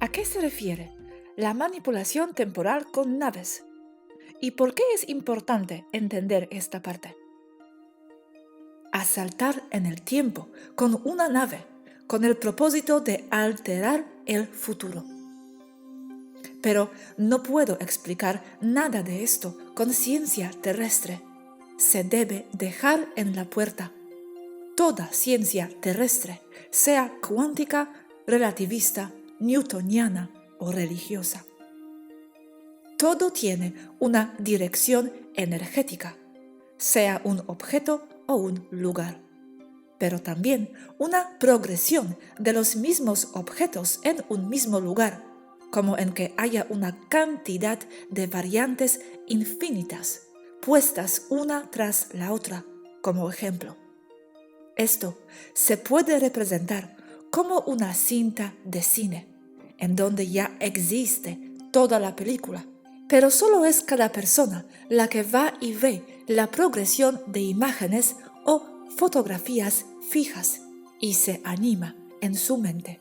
¿A qué se refiere la manipulación temporal con naves? ¿Y por qué es importante entender esta parte? Asaltar en el tiempo con una nave con el propósito de alterar el futuro. Pero no puedo explicar nada de esto con ciencia terrestre. Se debe dejar en la puerta. Toda ciencia terrestre, sea cuántica, relativista, newtoniana o religiosa. Todo tiene una dirección energética, sea un objeto o un lugar, pero también una progresión de los mismos objetos en un mismo lugar, como en que haya una cantidad de variantes infinitas, puestas una tras la otra, como ejemplo. Esto se puede representar como una cinta de cine, en donde ya existe toda la película, pero solo es cada persona la que va y ve la progresión de imágenes o fotografías fijas y se anima en su mente.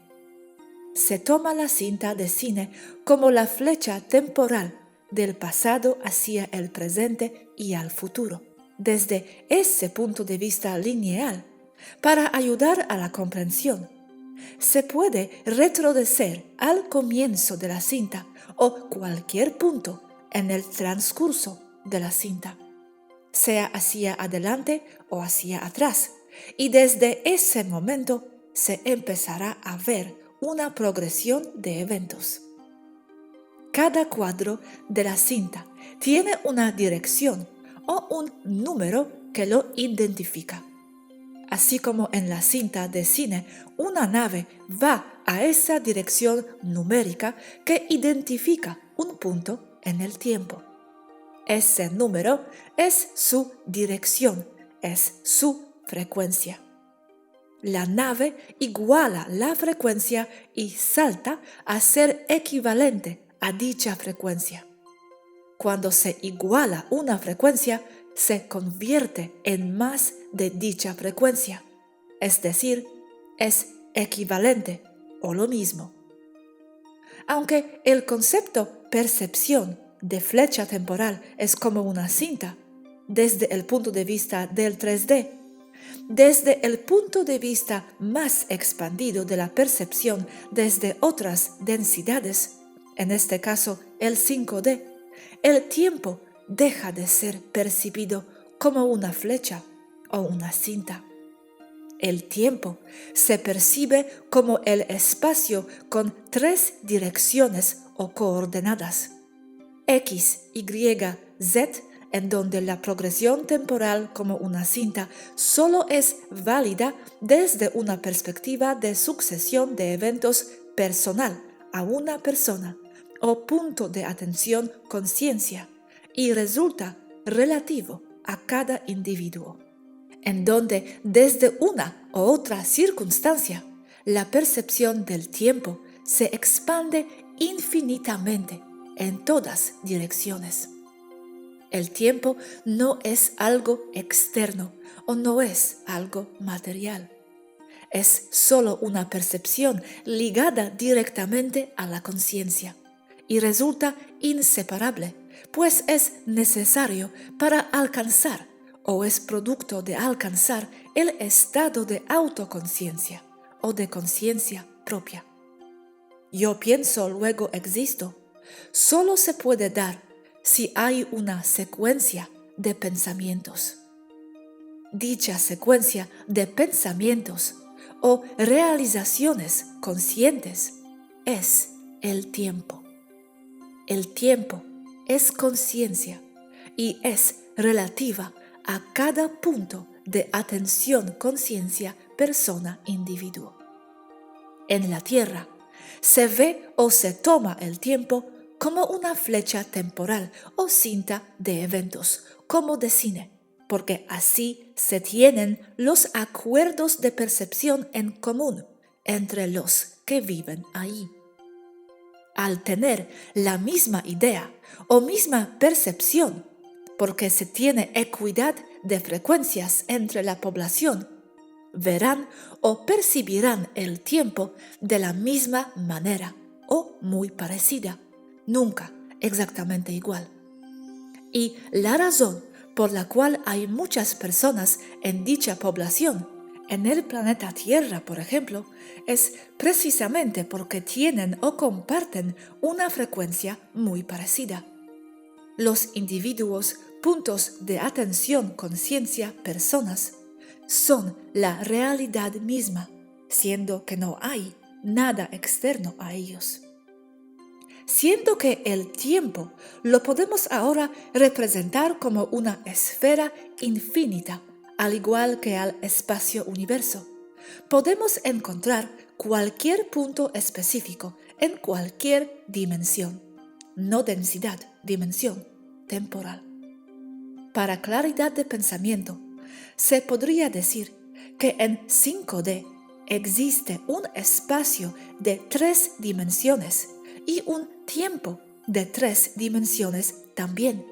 Se toma la cinta de cine como la flecha temporal del pasado hacia el presente y al futuro, desde ese punto de vista lineal, para ayudar a la comprensión. Se puede retroceder al comienzo de la cinta o cualquier punto en el transcurso de la cinta, sea hacia adelante o hacia atrás, y desde ese momento se empezará a ver una progresión de eventos. Cada cuadro de la cinta tiene una dirección o un número que lo identifica. Así como en la cinta de cine, una nave va a esa dirección numérica que identifica un punto en el tiempo. Ese número es su dirección, es su frecuencia. La nave iguala la frecuencia y salta a ser equivalente a dicha frecuencia. Cuando se iguala una frecuencia, se convierte en más de dicha frecuencia, es decir, es equivalente o lo mismo. Aunque el concepto percepción de flecha temporal es como una cinta, desde el punto de vista del 3D, desde el punto de vista más expandido de la percepción desde otras densidades, en este caso el 5D, el tiempo deja de ser percibido como una flecha o una cinta. El tiempo se percibe como el espacio con 3 direcciones o coordenadas, X, Y, Z, en donde la progresión temporal como una cinta solo es válida desde una perspectiva de sucesión de eventos personal a una persona o punto de atención conciencia y resulta relativo a cada individuo, en donde desde una u otra circunstancia la percepción del tiempo se expande infinitamente en todas direcciones. El tiempo no es algo externo o no es algo material. Es solo una percepción ligada directamente a la conciencia y resulta inseparable, pues es necesario para alcanzar o es producto de alcanzar el estado de autoconciencia o de conciencia propia. Yo pienso, luego existo. Solo se puede dar si hay una secuencia de pensamientos. Dicha secuencia de pensamientos o realizaciones conscientes es el tiempo. El tiempo es conciencia y es relativa a cada punto de atención, conciencia, persona, individuo. En la Tierra se ve o se toma el tiempo como una flecha temporal o cinta de eventos, como de cine, porque así se tienen los acuerdos de percepción en común entre los que viven ahí. Al tener la misma idea o misma percepción, porque se tiene equidad de frecuencias entre la población, verán o percibirán el tiempo de la misma manera, o muy parecida, nunca exactamente igual. Y la razón por la cual hay muchas personas en dicha población, en el planeta Tierra, por ejemplo, es precisamente porque tienen o comparten una frecuencia muy parecida. Los individuos, puntos de atención, conciencia, personas, son la realidad misma, siendo que no hay nada externo a ellos. Siendo que el tiempo lo podemos ahora representar como una esfera infinita, al igual que al espacio-universo, podemos encontrar cualquier punto específico en cualquier dimensión, no densidad, dimensión temporal. Para claridad de pensamiento, se podría decir que en 5D existe un espacio de 3 dimensiones y un tiempo de 3 dimensiones también,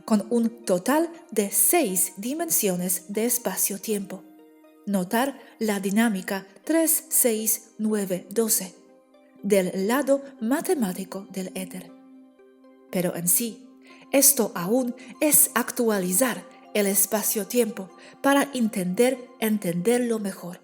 con un total de 6 dimensiones de espacio-tiempo. Notar la dinámica 3, 6, 9, 12 del lado matemático del éter. Pero en sí, esto aún es actualizar el espacio-tiempo para entenderlo mejor.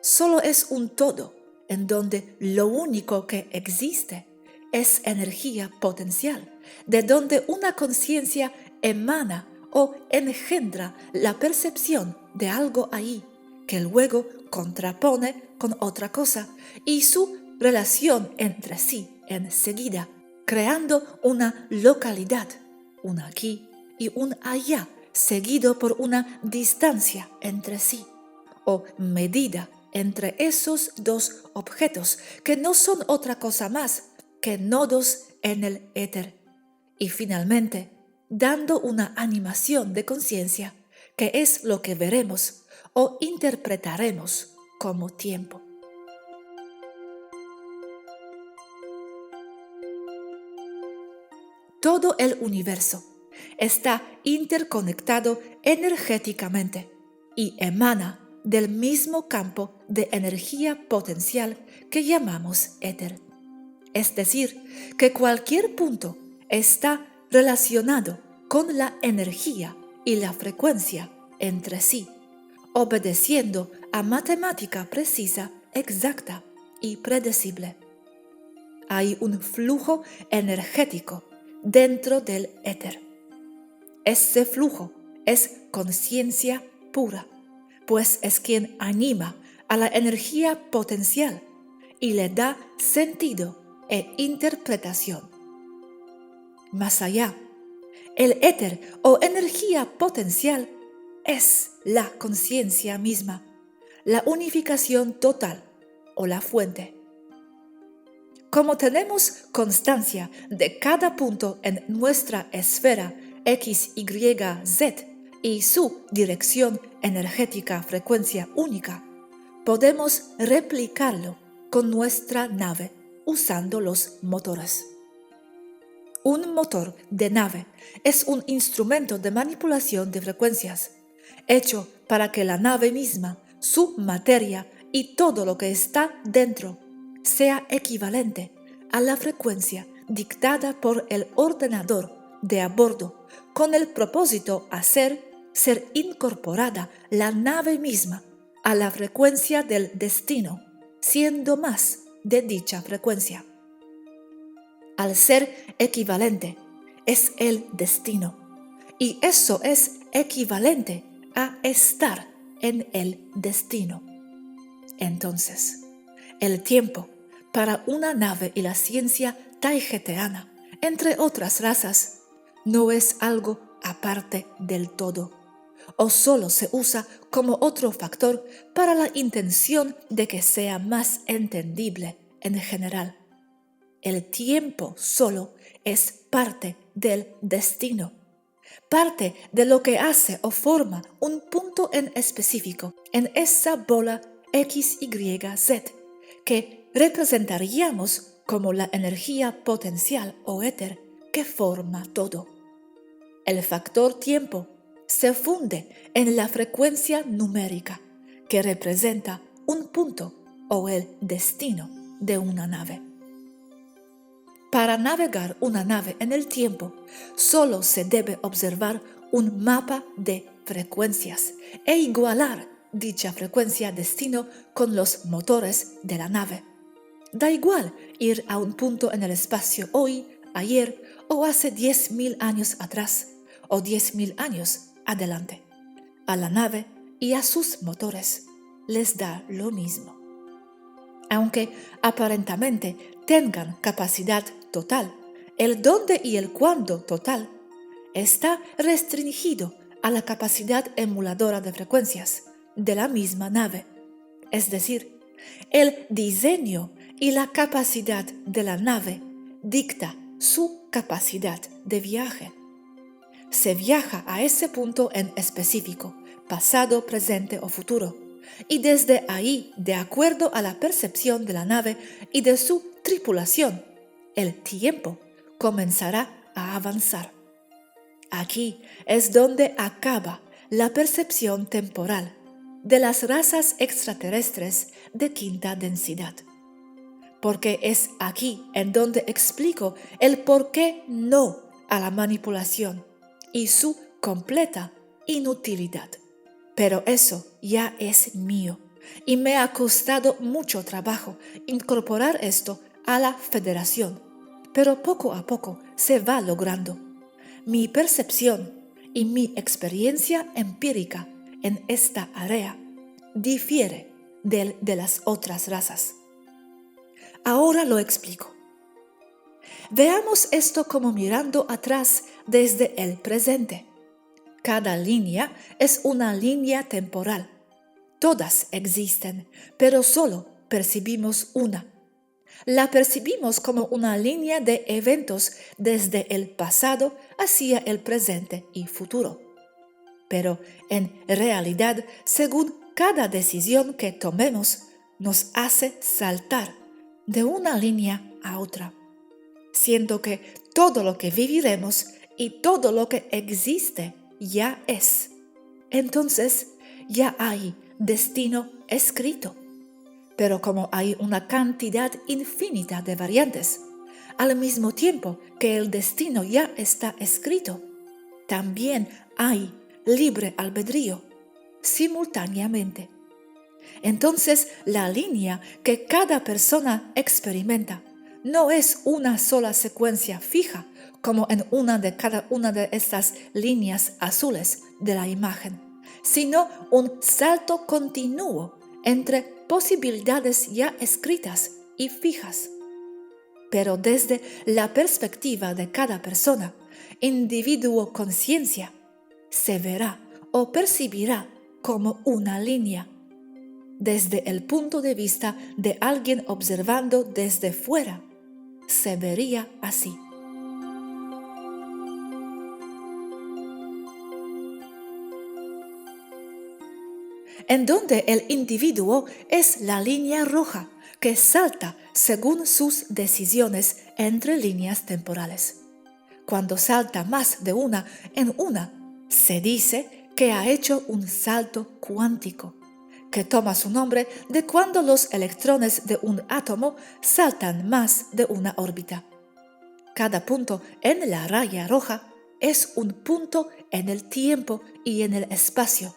Solo es un todo en donde lo único que existe es energía potencial, de donde una conciencia emana o engendra la percepción de algo ahí, que luego contrapone con otra cosa y su relación entre sí enseguida, creando una localidad, un aquí y un allá, seguido por una distancia entre sí, o medida entre esos dos objetos, que no son otra cosa más que nodos en el éter, y finalmente dando una animación de conciencia, que es lo que veremos o interpretaremos como tiempo. Todo el universo está interconectado energéticamente y emana del mismo campo de energía potencial que llamamos éter. Es decir, que cualquier punto está relacionado con la energía y la frecuencia entre sí, obedeciendo a matemática precisa, exacta y predecible. Hay un flujo energético dentro del éter. Ese flujo es conciencia pura, pues es quien anima a la energía potencial y le da sentido e interpretación. Más allá, el éter o energía potencial es la conciencia misma, la unificación total o la fuente. Como tenemos constancia de cada punto en nuestra esfera X, Y, Z y su dirección energética frecuencia única, podemos replicarlo con nuestra nave usando los motores. Un motor de nave es un instrumento de manipulación de frecuencias, hecho para que la nave misma, su materia y todo lo que está dentro sea equivalente a la frecuencia dictada por el ordenador de a bordo, con el propósito de ser incorporada la nave misma a la frecuencia del destino, siendo más de dicha frecuencia. Al ser equivalente, es el destino, y eso es equivalente a estar en el destino. Entonces, el tiempo para una nave y la ciencia taigeteana, entre otras razas, no es algo aparte del todo, o solo se usa como otro factor para la intención de que sea más entendible en general. El tiempo solo es parte del destino, parte de lo que hace o forma un punto en específico en esa bola X, Y, Z, que representaríamos como la energía potencial o éter que forma todo. El factor tiempo se funde en la frecuencia numérica que representa un punto o el destino de una nave. Para navegar una nave en el tiempo, solo se debe observar un mapa de frecuencias e igualar dicha frecuencia destino con los motores de la nave. Da igual ir a un punto en el espacio hoy, ayer o hace 10.000 años atrás o 10.000 años adelante. A la nave y a sus motores les da lo mismo. Aunque aparentemente tengan capacidad total, el dónde y el cuándo total está restringido a la capacidad emuladora de frecuencias de la misma nave. Es decir, el diseño y la capacidad de la nave dicta su capacidad de viaje. Se viaja a ese punto en específico, pasado, presente o futuro, y desde ahí, de acuerdo a la percepción de la nave y de su tripulación, el tiempo comenzará a avanzar. Aquí es donde acaba la percepción temporal de las razas extraterrestres de quinta densidad. Porque es aquí en donde explico el por qué no a la manipulación y su completa inutilidad. Pero eso ya es mío y me ha costado mucho trabajo incorporar esto a la federación, pero poco a poco se va logrando. Mi percepción y mi experiencia empírica en esta área difiere de las otras razas. Ahora lo explico. Veamos esto como mirando atrás desde el presente. Cada línea es una línea temporal. Todas existen, pero solo percibimos una. La percibimos como una línea de eventos desde el pasado hacia el presente y futuro. Pero en realidad, según cada decisión que tomemos, nos hace saltar de una línea a otra, siendo que todo lo que viviremos y todo lo que existe ya es. Entonces ya hay destino escrito. Pero como hay una cantidad infinita de variantes, al mismo tiempo que el destino ya está escrito, también hay libre albedrío, simultáneamente. Entonces, la línea que cada persona experimenta no es una sola secuencia fija, como en cada una de estas líneas azules de la imagen, sino un salto continuo entre posibilidades ya escritas y fijas. Pero desde la perspectiva de cada persona, individuo conciencia, se verá o percibirá como una línea. Desde el punto de vista de alguien observando desde fuera, se vería así. En donde el individuo es la línea roja que salta según sus decisiones entre líneas temporales. Cuando salta más de una en una, se dice que ha hecho un salto cuántico, que toma su nombre de cuando los electrones de un átomo saltan más de una órbita. Cada punto en la raya roja es un punto en el tiempo y en el espacio,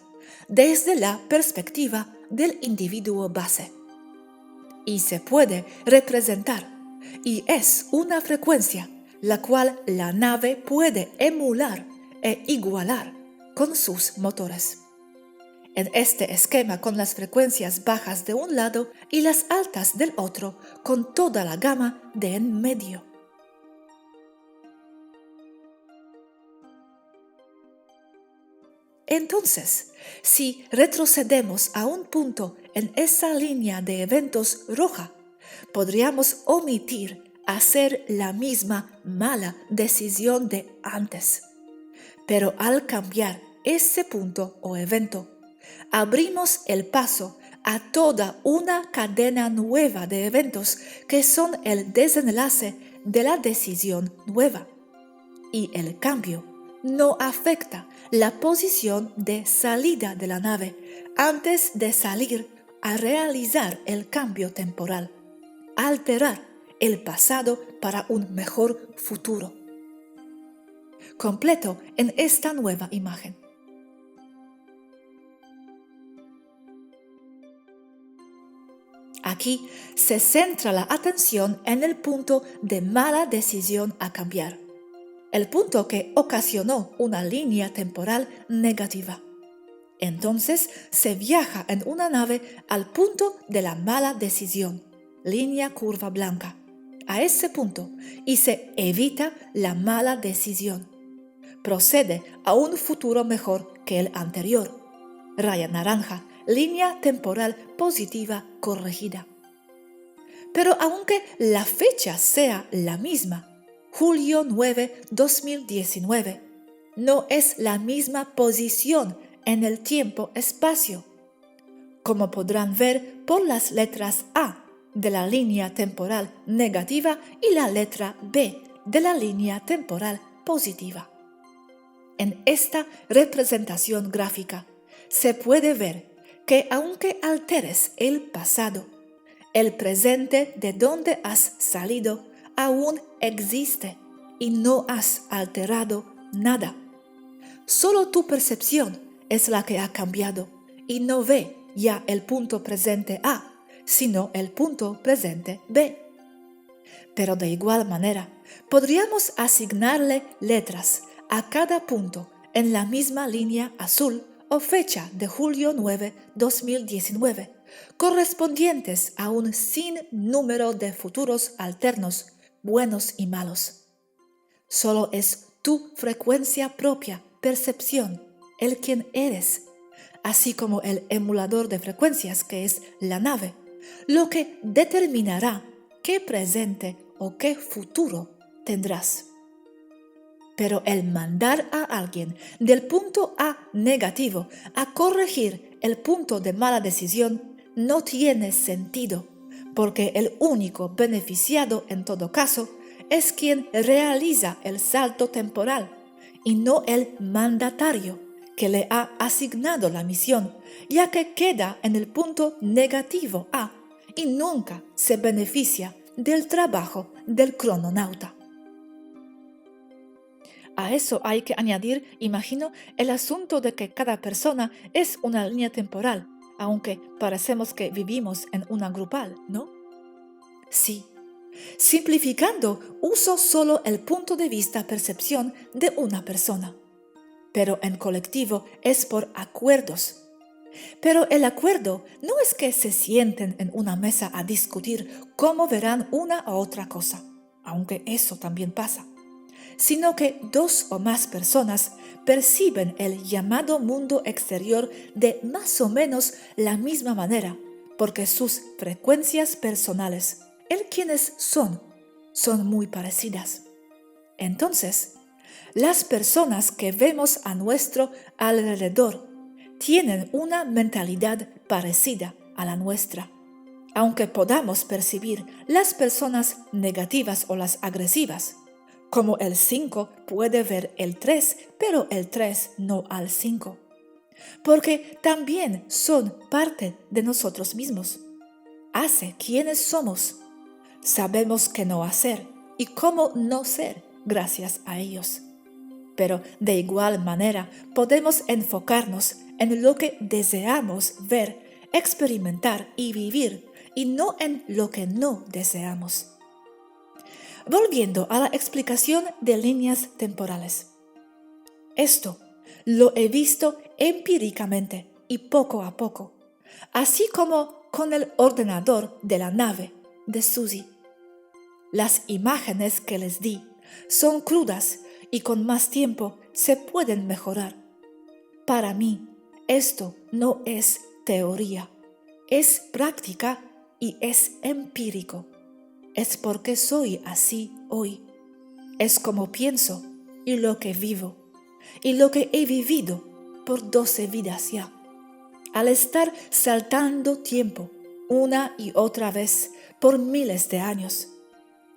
desde la perspectiva del individuo base. Y se puede representar, y es una frecuencia la cual la nave puede emular e igualar con sus motores. En este esquema, con las frecuencias bajas de un lado y las altas del otro, con toda la gama de en medio. Entonces, si retrocedemos a un punto en esa línea de eventos roja, podríamos omitir hacer la misma mala decisión de antes. Pero al cambiar ese punto o evento, abrimos el paso a toda una cadena nueva de eventos que son el desenlace de la decisión nueva. Y el cambio no afecta la posición de salida de la nave antes de salir a realizar el cambio temporal, alterar el pasado para un mejor futuro. Completo en esta nueva imagen. Aquí se centra la atención en el punto de mala decisión a cambiar, el punto que ocasionó una línea temporal negativa. Entonces se viaja en una nave al punto de la mala decisión, línea curva blanca, a ese punto, y se evita la mala decisión. Procede a un futuro mejor que el anterior, raya naranja, línea temporal positiva corregida. Pero aunque la fecha sea la misma, julio 9, 2019, no es la misma posición en el tiempo-espacio, como podrán ver por las letras A de la línea temporal negativa y la letra B de la línea temporal positiva. En esta representación gráfica se puede ver que aunque alteres el pasado, el presente de donde has salido aún existe y no has alterado nada. Solo tu percepción es la que ha cambiado y no ve ya el punto presente A, sino el punto presente B. Pero de igual manera, podríamos asignarle letras a cada punto en la misma línea azul o fecha de julio 9, 2019, correspondientes a un sinnúmero de futuros alternos, buenos y malos. Solo es tu frecuencia propia, percepción, el quien eres, así como el emulador de frecuencias que es la nave, lo que determinará qué presente o qué futuro tendrás. Pero el mandar a alguien del punto A negativo a corregir el punto de mala decisión no tiene sentido, porque el único beneficiado en todo caso es quien realiza el salto temporal y no el mandatario que le ha asignado la misión, ya que queda en el punto negativo A y nunca se beneficia del trabajo del crononauta. A eso hay que añadir, imagino, el asunto de que cada persona es una línea temporal, aunque parecemos que vivimos en una grupal, ¿no? Sí. Simplificando, uso solo el punto de vista percepción de una persona. Pero en colectivo es por acuerdos. Pero el acuerdo no es que se sienten en una mesa a discutir cómo verán una u otra cosa, aunque eso también pasa, sino que dos o más personas perciben el llamado mundo exterior de más o menos la misma manera, porque sus frecuencias personales, el quienes son muy parecidas. Entonces, las personas que vemos a nuestro alrededor tienen una mentalidad parecida a la nuestra. Aunque podamos percibir las personas negativas o las agresivas, como el 5 puede ver el 3, pero el 3 no al 5. Porque también son parte de nosotros mismos. Hace quienes somos. Sabemos qué no hacer y cómo no ser gracias a ellos. Pero de igual manera podemos enfocarnos en lo que deseamos ver, experimentar y vivir, y no en lo que no deseamos. Volviendo a la explicación de líneas temporales. Esto lo he visto empíricamente y poco a poco, así como con el ordenador de la nave de Suzy. Las imágenes que les di son crudas y con más tiempo se pueden mejorar. Para mí, esto no es teoría, es práctica y es empírico. Es porque soy así hoy. Es como pienso y lo que vivo y lo que he vivido por 12 vidas ya. Al estar saltando tiempo una y otra vez por miles de años,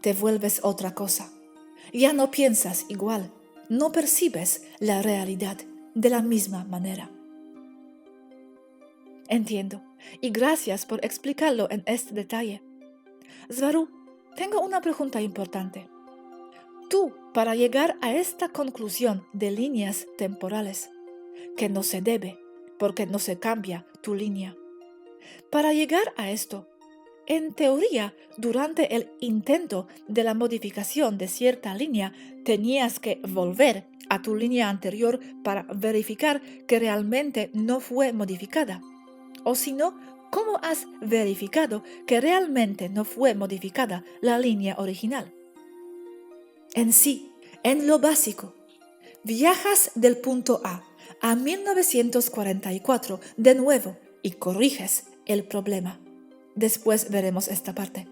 te vuelves otra cosa. Ya no piensas igual, no percibes la realidad de la misma manera. Entiendo, y gracias por explicarlo en este detalle. Svaru, Tengo una pregunta importante. Tú, para llegar a esta conclusión de líneas temporales, que no se debe, porque no se cambia tu línea, para llegar a esto, en teoría, durante el intento de la modificación de cierta línea, tenías que volver a tu línea anterior para verificar que realmente no fue modificada. O si no, ¿cómo has verificado que realmente no fue modificada la línea original? En sí, en lo básico, viajas del punto a 1944 de nuevo y corriges el problema. Después veremos esta parte.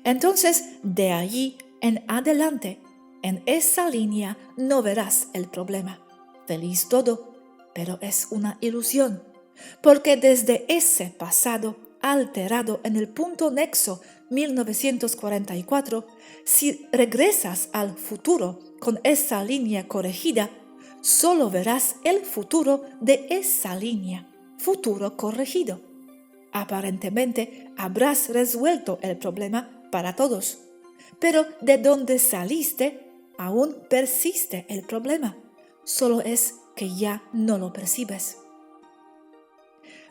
Entonces, de allí en adelante, en esa línea no verás el problema. Feliz todo, pero es una ilusión, porque desde ese pasado alterado en el punto nexo 1944, si regresas al futuro con esa línea corregida, solo verás el futuro de esa línea, futuro corregido. Aparentemente habrás resuelto el problema para todos, pero de donde saliste aún persiste el problema, solo es que ya no lo percibes.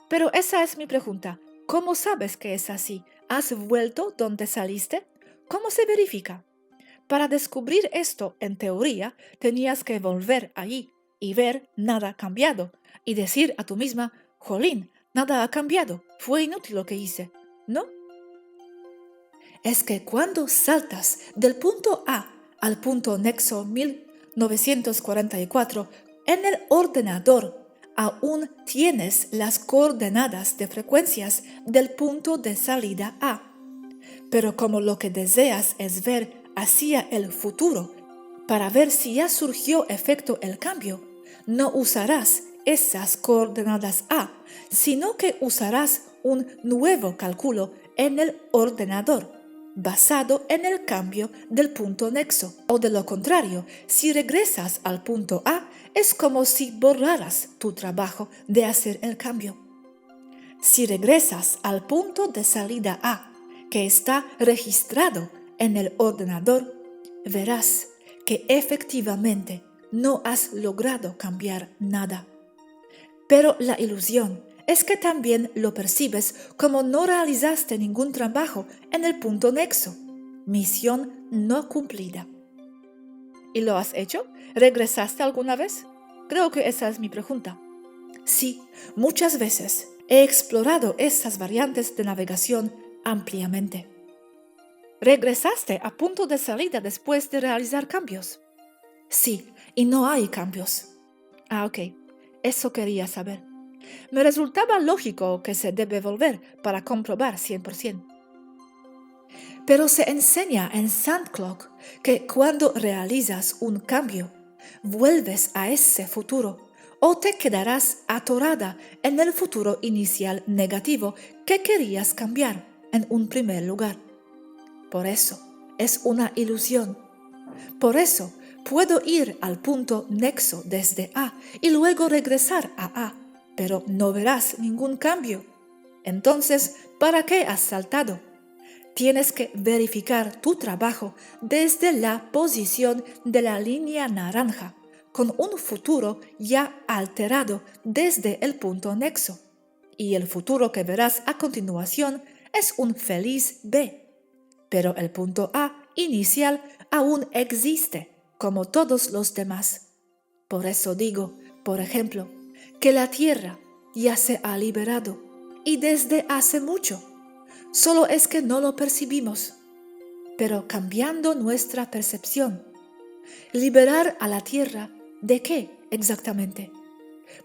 Pero esa es mi pregunta. ¿Cómo sabes que es así? ¿Has vuelto donde saliste? ¿Cómo se verifica? Para descubrir esto, en teoría, tenías que volver allí y ver nada cambiado y decir a tú misma, jolín, nada ha cambiado, fue inútil lo que hice, ¿no? Es que cuando saltas del punto A al punto nexo 1944, en el ordenador aún tienes las coordenadas de frecuencias del punto de salida A. Pero como lo que deseas es ver hacia el futuro, para ver si ya surgió efecto el cambio, no usarás esas coordenadas A, sino que usarás un nuevo cálculo en el ordenador, basado en el cambio del punto nexo. O de lo contrario, si regresas al punto A, es como si borraras tu trabajo de hacer el cambio. Si regresas al punto de salida A, que está registrado en el ordenador, verás que efectivamente no has logrado cambiar nada. Pero la ilusión es que también lo percibes como no realizaste ningún trabajo en el punto nexo. Misión no cumplida. ¿Y lo has hecho? ¿Regresaste alguna vez? Creo que esa es mi pregunta. Sí, muchas veces he explorado esas variantes de navegación ampliamente. ¿Regresaste a punto de salida después de realizar cambios? Sí, y no hay cambios. Ok, eso quería saber. Me resultaba lógico que se debe volver para comprobar 100%. Pero se enseña en SandClock que cuando realizas un cambio, vuelves a ese futuro o te quedarás atorada en el futuro inicial negativo que querías cambiar en un primer lugar. Por eso, es una ilusión. Por eso, puedo ir al punto nexo desde A y luego regresar a A, pero no verás ningún cambio. Entonces, ¿para qué has saltado? Tienes que verificar tu trabajo desde la posición de la línea naranja, con un futuro ya alterado desde el punto nexo. Y el futuro que verás a continuación es un feliz B. Pero el punto A inicial aún existe, como todos los demás. Por eso digo, por ejemplo, que la Tierra ya se ha liberado, y desde hace mucho. Solo es que no lo percibimos. Pero cambiando nuestra percepción, ¿liberar a la Tierra de qué exactamente?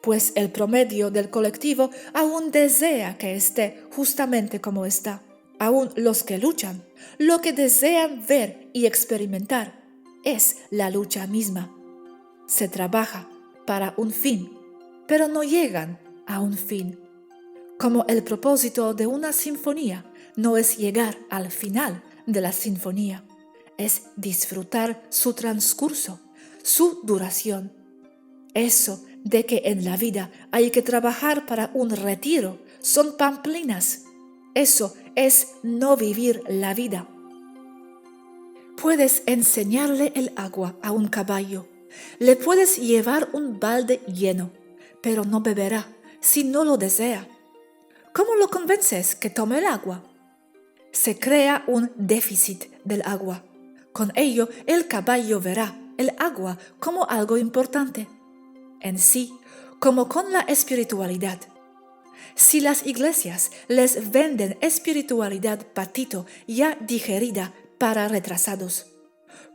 Pues el promedio del colectivo aún desea que esté justamente como está. Aún los que luchan, lo que desean ver y experimentar es la lucha misma. Se trabaja para un fin, pero no llegan a un fin. Como el propósito de una sinfonía no es llegar al final de la sinfonía, es disfrutar su transcurso, su duración. Eso de que en la vida hay que trabajar para un retiro son pamplinas. Eso es no vivir la vida. Puedes enseñarle el agua a un caballo. Le puedes llevar un balde lleno, pero no beberá si no lo desea. ¿Cómo lo convences que tome el agua? Se crea un déficit del agua. Con ello, el caballo verá el agua como algo importante. En sí, como con la espiritualidad. Si las iglesias les venden espiritualidad patito ya digerida para retrasados,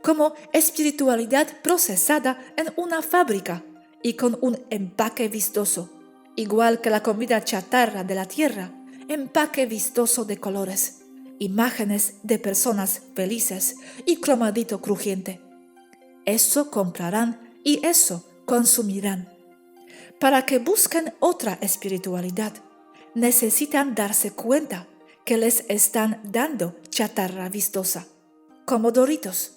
como espiritualidad procesada en una fábrica y con un empaque vistoso, igual que la comida chatarra de la tierra, empaque vistoso de colores, imágenes de personas felices y cromadito crujiente. Eso comprarán y eso consumirán. Para que busquen otra espiritualidad, necesitan darse cuenta que les están dando chatarra vistosa, como Doritos.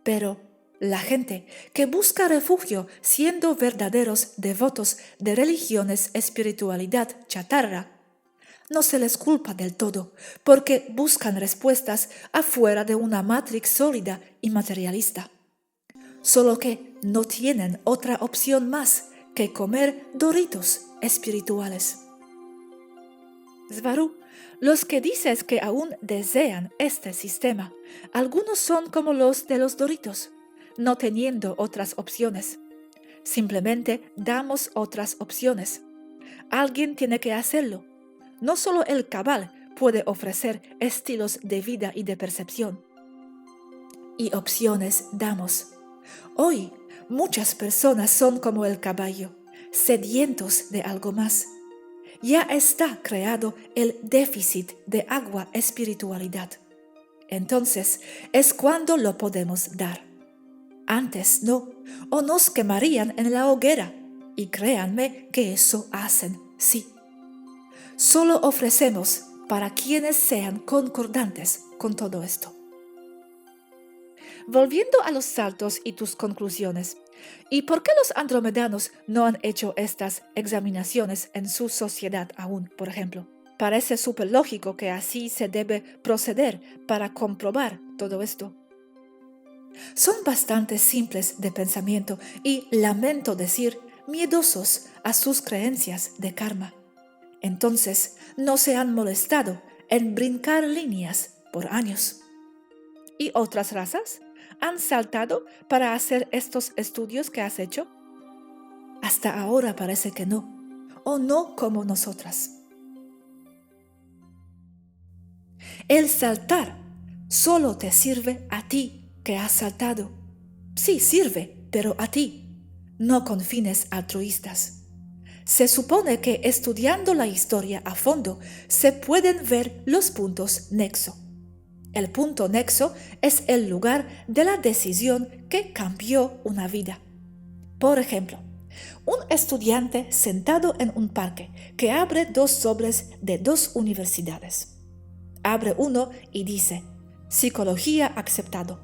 Pero la gente que busca refugio siendo verdaderos devotos de religiones espiritualidad chatarra, no se les culpa del todo, porque buscan respuestas afuera de una matrix sólida y materialista. Solo que no tienen otra opción más que comer Doritos espirituales. Svaru, los que dices que aún desean este sistema, algunos son como los de los Doritos, no teniendo otras opciones. Simplemente damos otras opciones. Alguien tiene que hacerlo. No solo el cabal puede ofrecer estilos de vida y de percepción. Y opciones damos. Hoy, muchas personas son como el caballo, sedientos de algo más. Ya está creado el déficit de agua espiritualidad. Entonces es cuando lo podemos dar. Antes no, o nos quemarían en la hoguera, y créanme que eso hacen, sí. Solo ofrecemos para quienes sean concordantes con todo esto. Volviendo a los saltos y tus conclusiones, ¿y por qué los andromedanos no han hecho estas examinaciones en su sociedad aún, por ejemplo? Parece súper lógico que así se debe proceder para comprobar todo esto. Son bastante simples de pensamiento y, lamento decir, miedosos a sus creencias de karma. Entonces, no se han molestado en brincar líneas por años. ¿Y otras razas? ¿Han saltado para hacer estos estudios que has hecho? Hasta ahora parece que no, o no como nosotras. El saltar solo te sirve a ti que has saltado. Sí sirve, pero a ti, no con fines altruistas. Se supone que estudiando la historia a fondo se pueden ver los puntos nexo. El punto nexo es el lugar de la decisión que cambió una vida. Por ejemplo, un estudiante sentado en un parque que abre 2 sobres de 2 universidades. Abre uno y dice, psicología aceptado.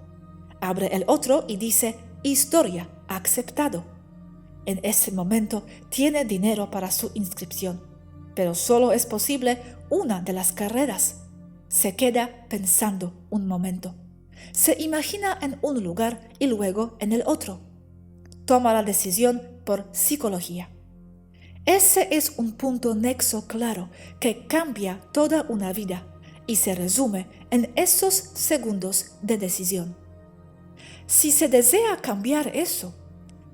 Abre el otro y dice, historia aceptado. En ese momento tiene dinero para su inscripción, pero solo es posible una de las carreras. Se queda pensando un momento. Se imagina en un lugar y luego en el otro. Toma la decisión por psicología. Ese es un punto nexo claro que cambia toda una vida y se resume en esos segundos de decisión. Si se desea cambiar eso,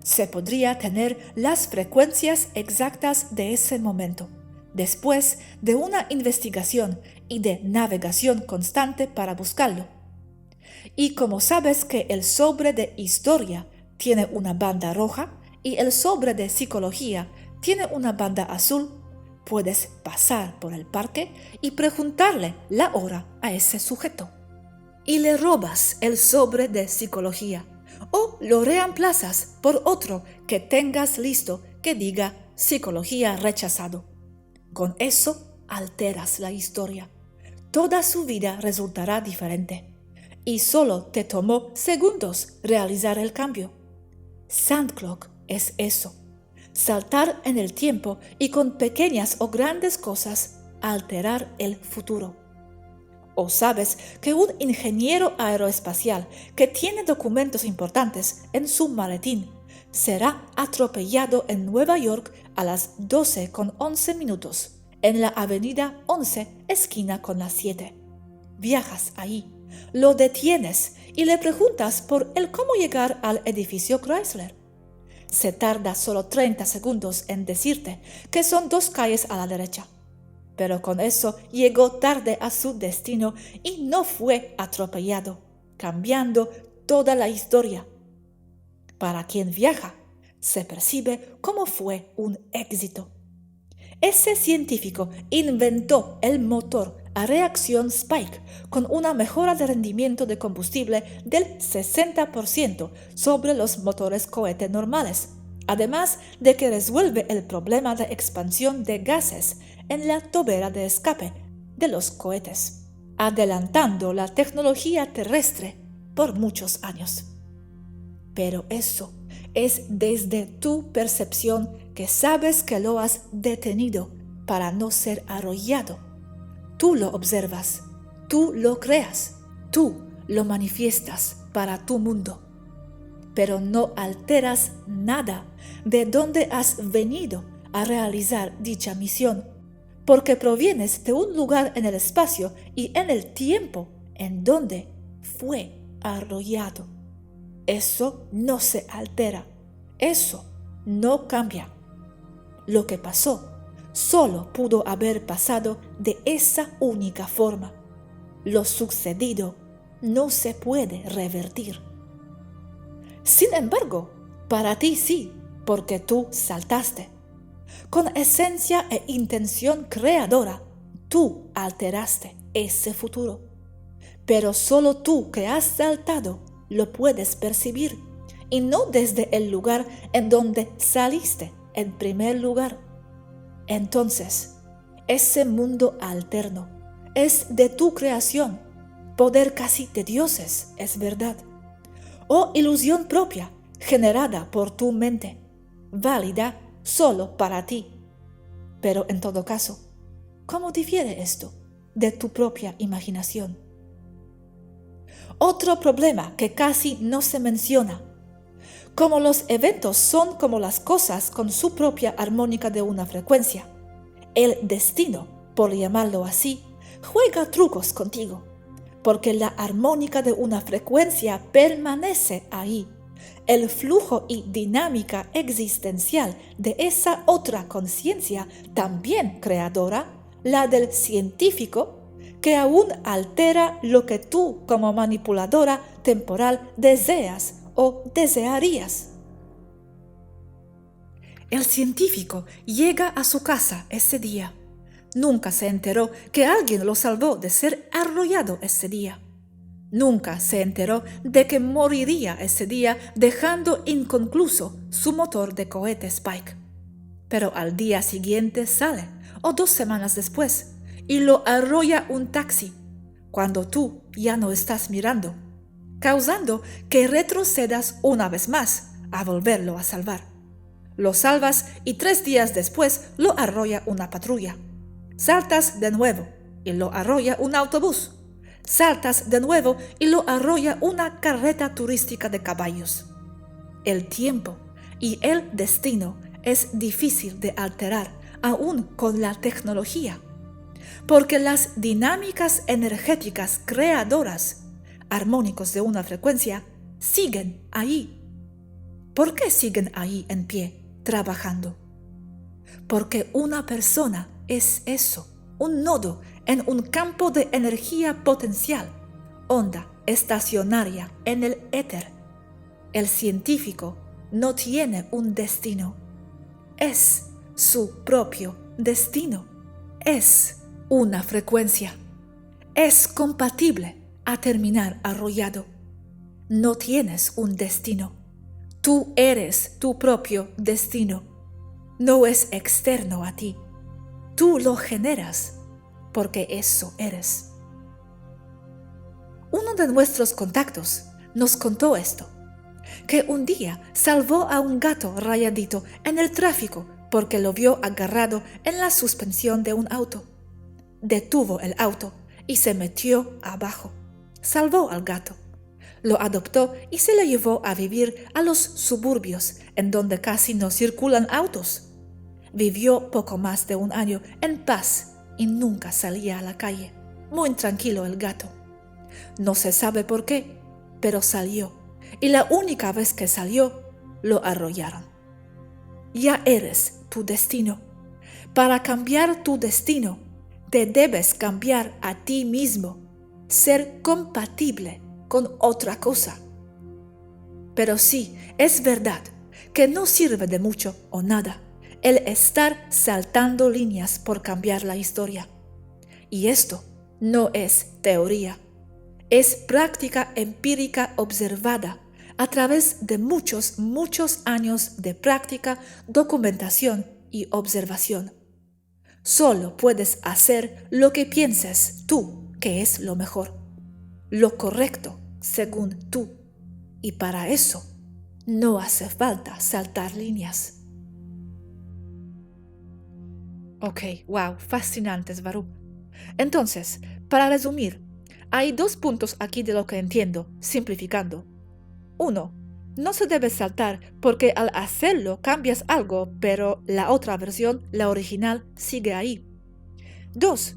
se podría tener las frecuencias exactas de ese momento, después de una investigación y de navegación constante para buscarlo. Y como sabes que el sobre de historia tiene una banda roja y el sobre de psicología tiene una banda azul, puedes pasar por el parque y preguntarle la hora a ese sujeto. Y le robas el sobre de psicología o lo reemplazas por otro que tengas listo que diga psicología rechazado. Con eso alteras la historia. Toda su vida resultará diferente. Y solo te tomó segundos realizar el cambio. Sandclock es eso. Saltar en el tiempo y con pequeñas o grandes cosas alterar el futuro. ¿O sabes que un ingeniero aeroespacial que tiene documentos importantes en su maletín será atropellado en Nueva York a las 12:11 en la avenida 11, esquina con la 7? Viajas ahí, lo detienes y le preguntas por el cómo llegar al edificio Chrysler. Se tarda solo 30 segundos en decirte que son 2 calles a la derecha. Pero con eso llegó tarde a su destino y no fue atropellado, cambiando toda la historia. Para quien viaja, se percibe como fue un éxito. Ese científico inventó el motor a reacción Spike con una mejora de rendimiento de combustible del 60% sobre los motores cohete normales, además de que resuelve el problema de expansión de gases en la tobera de escape de los cohetes, adelantando la tecnología terrestre por muchos años. Pero eso es desde tu percepción que sabes que lo has detenido para no ser arrollado. Tú lo observas, tú lo creas, tú lo manifiestas para tu mundo. Pero no alteras nada de donde has venido a realizar dicha misión, porque provienes de un lugar en el espacio y en el tiempo en donde fue arrollado. Eso no se altera, eso no cambia. Lo que pasó solo pudo haber pasado de esa única forma. Lo sucedido no se puede revertir. Sin embargo, para ti sí, porque tú saltaste. Con esencia e intención creadora, tú alteraste ese futuro. Pero solo tú que has saltado lo puedes percibir, y no desde el lugar en donde saliste en primer lugar. Entonces, ese mundo alterno es de tu creación, poder casi de dioses, es verdad, o ilusión propia generada por tu mente, válida solo para ti. Pero en todo caso, ¿cómo difiere esto de tu propia imaginación? Otro problema que casi no se menciona. Como los eventos son como las cosas con su propia armónica de una frecuencia, el destino, por llamarlo así, juega trucos contigo, porque la armónica de una frecuencia permanece ahí. El flujo y dinámica existencial de esa otra conciencia, también creadora, la del científico, que aún altera lo que tú como manipuladora temporal deseas o desearías. El científico llega a su casa ese día. Nunca se enteró que alguien lo salvó de ser arrollado ese día. Nunca se enteró de que moriría ese día dejando inconcluso su motor de cohete Spike. Pero al día siguiente sale, o 2 semanas después, y lo arrolla un taxi, cuando tú ya no estás mirando, causando que retrocedas una vez más a volverlo a salvar. Lo salvas y 3 días después lo arrolla una patrulla. Saltas de nuevo y lo arrolla un autobús. Saltas de nuevo y lo arrolla una carreta turística de caballos. El tiempo y el destino es difícil de alterar aún con la tecnología, porque las dinámicas energéticas creadoras, armónicos de una frecuencia, siguen ahí. ¿Por qué siguen ahí en pie, trabajando? Porque una persona es eso, un nodo en un campo de energía potencial, onda estacionaria en el éter. El científico no tiene un destino, es su propio destino, es una frecuencia, es compatible a terminar arrollado. No tienes un destino, tú eres tu propio destino, no es externo a ti, tú lo generas porque eso eres. Uno de nuestros contactos nos contó esto, que un día salvó a un gato rayadito en el tráfico porque lo vio agarrado en la suspensión de un auto. Detuvo el auto y se metió abajo. Salvó al gato. Lo adoptó y se lo llevó a vivir a los suburbios, en donde casi no circulan autos. Vivió poco más de un año en paz y nunca salía a la calle. Muy tranquilo el gato. No se sabe por qué, pero salió. Y la única vez que salió, lo arrollaron. Ya eres tu destino. Para cambiar tu destino, te debes cambiar a ti mismo, ser compatible con otra cosa. Pero sí, es verdad que no sirve de mucho o nada el estar saltando líneas por cambiar la historia. Y esto no es teoría, es práctica empírica observada a través de muchos años de práctica, documentación y observación. Solo puedes hacer lo que pienses tú que es lo mejor, lo correcto según tú. Y para eso no hace falta saltar líneas. Ok, wow, fascinante, Svaru. Entonces, para resumir, hay 2 puntos aquí de lo que entiendo, simplificando. 1. No se debe saltar porque al hacerlo cambias algo, pero la otra versión, la original, sigue ahí. 2.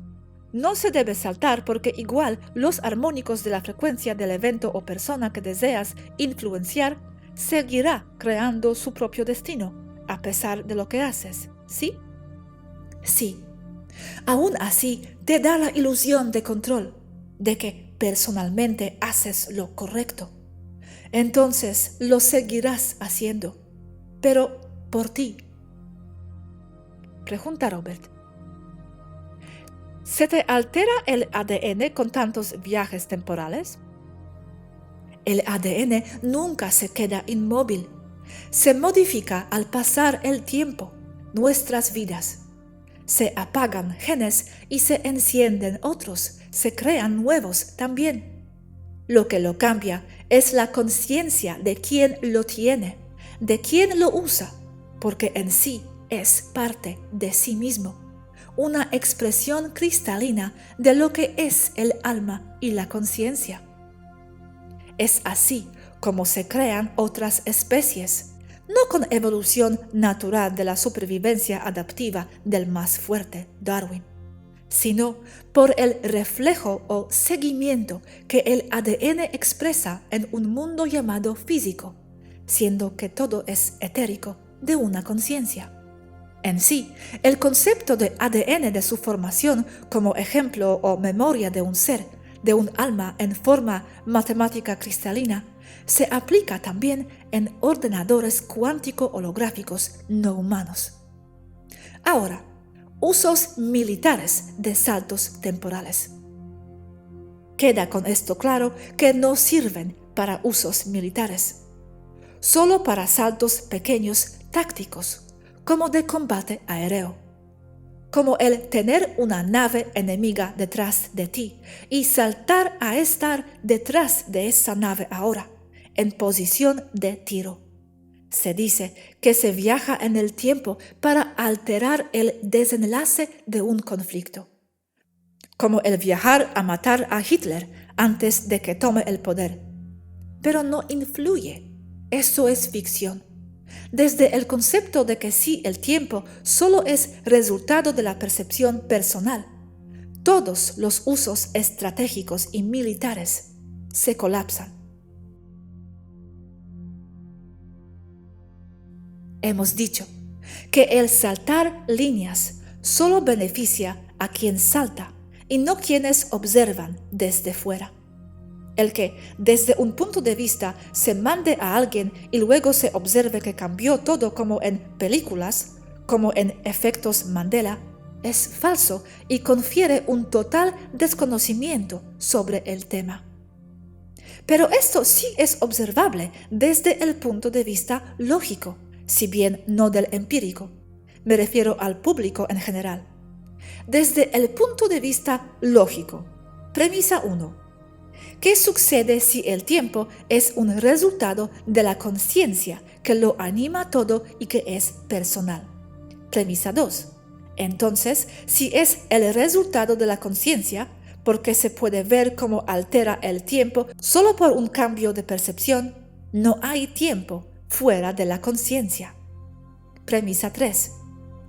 No se debe saltar porque igual los armónicos de la frecuencia del evento o persona que deseas influenciar seguirá creando su propio destino, a pesar de lo que haces, ¿sí? Sí. Aún así, te da la ilusión de control, de que personalmente haces lo correcto. Entonces lo seguirás haciendo, pero por ti. Pregunta Robert. ¿Se te altera el ADN con tantos viajes temporales? El ADN nunca se queda inmóvil. Se modifica al pasar el tiempo, nuestras vidas. Se apagan genes y se encienden otros, se crean nuevos también. Lo que lo cambia es la conciencia de quien lo tiene, de quien lo usa, porque en sí es parte de sí mismo, una expresión cristalina de lo que es el alma y la conciencia. Es así como se crean otras especies, no con evolución natural de la supervivencia adaptiva del más fuerte, Darwin, sino por el reflejo o seguimiento que el ADN expresa en un mundo llamado físico, siendo que todo es etérico de una conciencia. En sí, el concepto de ADN de su formación como ejemplo o memoria de un ser, de un alma en forma matemática cristalina, se aplica también en ordenadores cuántico-holográficos no humanos. Ahora, usos militares de saltos temporales. Queda con esto claro que no sirven para usos militares, solo para saltos pequeños tácticos, como de combate aéreo, como el tener una nave enemiga detrás de ti y saltar a estar detrás de esa nave ahora, en posición de tiro. Se dice que se viaja en el tiempo para alterar el desenlace de un conflicto, como el viajar a matar a Hitler antes de que tome el poder. Pero no influye, eso es ficción. Desde el concepto de que sí el tiempo solo es resultado de la percepción personal, todos los usos estratégicos y militares se colapsan. Hemos dicho que el saltar líneas solo beneficia a quien salta y no quienes observan desde fuera. El que, desde un punto de vista, se mande a alguien y luego se observe que cambió todo como en películas, como en efectos Mandela, es falso y confiere un total desconocimiento sobre el tema. Pero esto sí es observable desde el punto de vista lógico, si bien no del empírico. Me refiero al público en general. Desde el punto de vista lógico, premisa 1. ¿Qué sucede si el tiempo es un resultado de la conciencia que lo anima todo y que es personal? Premisa 2. Entonces, si es el resultado de la conciencia, porque se puede ver cómo altera el tiempo solo por un cambio de percepción, no hay tiempo fuera de la conciencia. Premisa 3.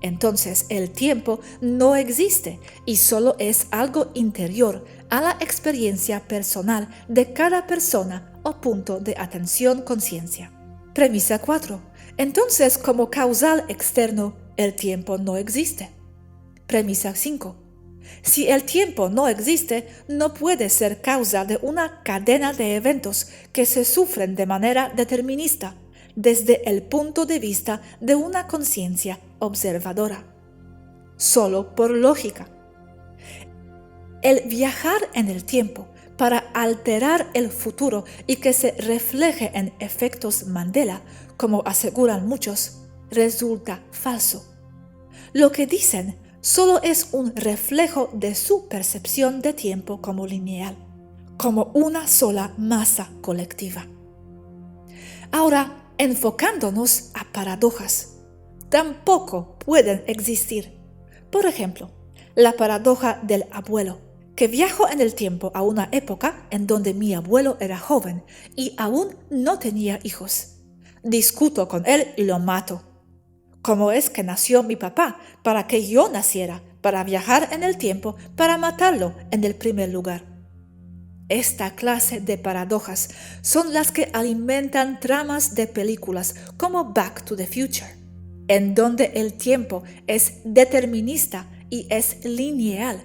Entonces el tiempo no existe y solo es algo interior a la experiencia personal de cada persona o punto de atención-conciencia. Premisa 4. Entonces, como causal externo, el tiempo no existe. Premisa 5. Si el tiempo no existe, no puede ser causa de una cadena de eventos que se sufren de manera determinista, desde el punto de vista de una conciencia observadora. Solo por lógica. El viajar en el tiempo para alterar el futuro y que se refleje en efectos Mandela, como aseguran muchos, resulta falso. Lo que dicen solo es un reflejo de su percepción de tiempo como lineal, como una sola masa colectiva. Ahora, enfocándonos a paradojas, tampoco pueden existir. Por ejemplo, la paradoja del abuelo, que viajó en el tiempo a una época en donde mi abuelo era joven y aún no tenía hijos. Discuto con él y lo mato. ¿Cómo es que nació mi papá para que yo naciera, para viajar en el tiempo, para matarlo en el primer lugar? Esta clase de paradojas son las que alimentan tramas de películas como Back to the Future, en donde el tiempo es determinista y es lineal.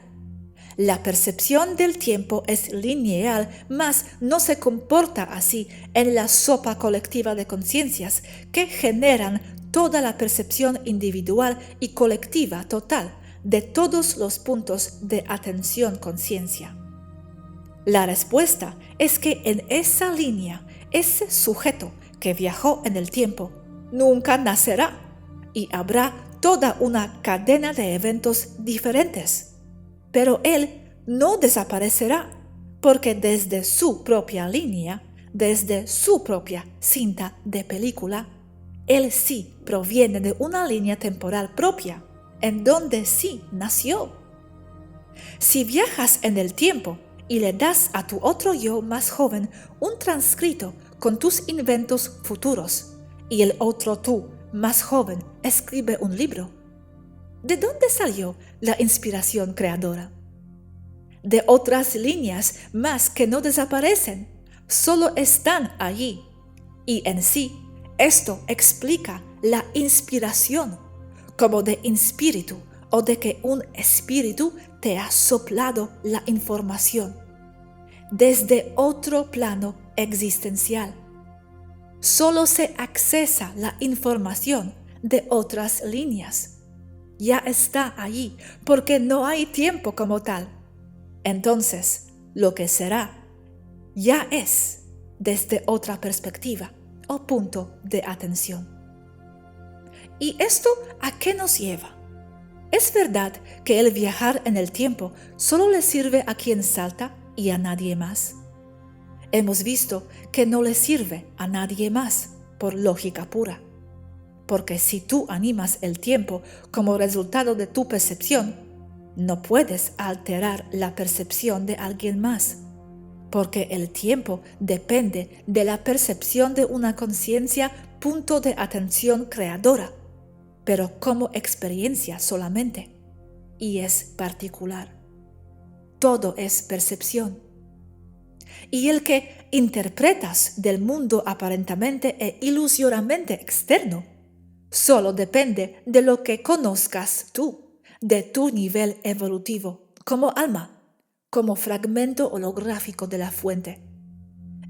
La percepción del tiempo es lineal, mas no se comporta así en la sopa colectiva de conciencias que generan toda la percepción individual y colectiva total de todos los puntos de atención-conciencia. La respuesta es que en esa línea, ese sujeto que viajó en el tiempo nunca nacerá y habrá toda una cadena de eventos diferentes. Pero él no desaparecerá porque desde su propia línea, desde su propia cinta de película, él sí proviene de una línea temporal propia, en donde sí nació. Si viajas en el tiempo y le das a tu otro yo más joven un transcrito con tus inventos futuros, y el otro tú más joven escribe un libro, ¿de dónde salió la inspiración creadora? De otras líneas más que no desaparecen, solo están allí, y en sí esto explica la inspiración, como de espíritu o de que un espíritu te ha soplado la información, desde otro plano existencial. Solo se accesa la información de otras líneas. Ya está allí, porque no hay tiempo como tal. Entonces, lo que será, ya es desde otra perspectiva o punto de atención. ¿Y esto a qué nos lleva? ¿Es verdad que el viajar en el tiempo solo le sirve a quien salta y a nadie más? Hemos visto que no le sirve a nadie más por lógica pura. Porque si tú animas el tiempo como resultado de tu percepción, no puedes alterar la percepción de alguien más, porque el tiempo depende de la percepción de una conciencia punto de atención creadora, pero como experiencia solamente, y es particular. Todo es percepción. Y el que interpretas del mundo aparentemente e ilusoriamente externo, solo depende de lo que conozcas tú, de tu nivel evolutivo, como alma, como fragmento holográfico de la fuente.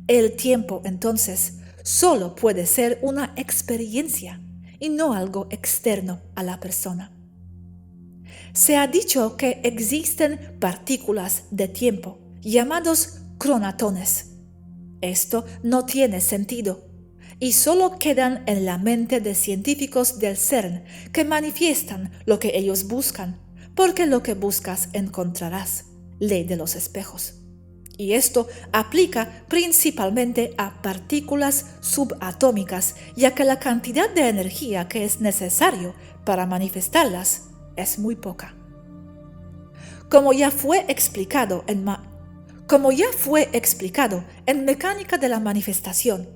El tiempo, entonces, solo puede ser una experiencia y no algo externo a la persona. Se ha dicho que existen partículas de tiempo, llamados cronatones. Esto no tiene sentido y solo quedan en la mente de científicos del CERN que manifiestan lo que ellos buscan, porque lo que buscas encontrarás, ley de los espejos. Y esto aplica principalmente a partículas subatómicas, ya que la cantidad de energía que es necesario para manifestarlas es muy poca. Como ya fue explicado en mecánica de la manifestación,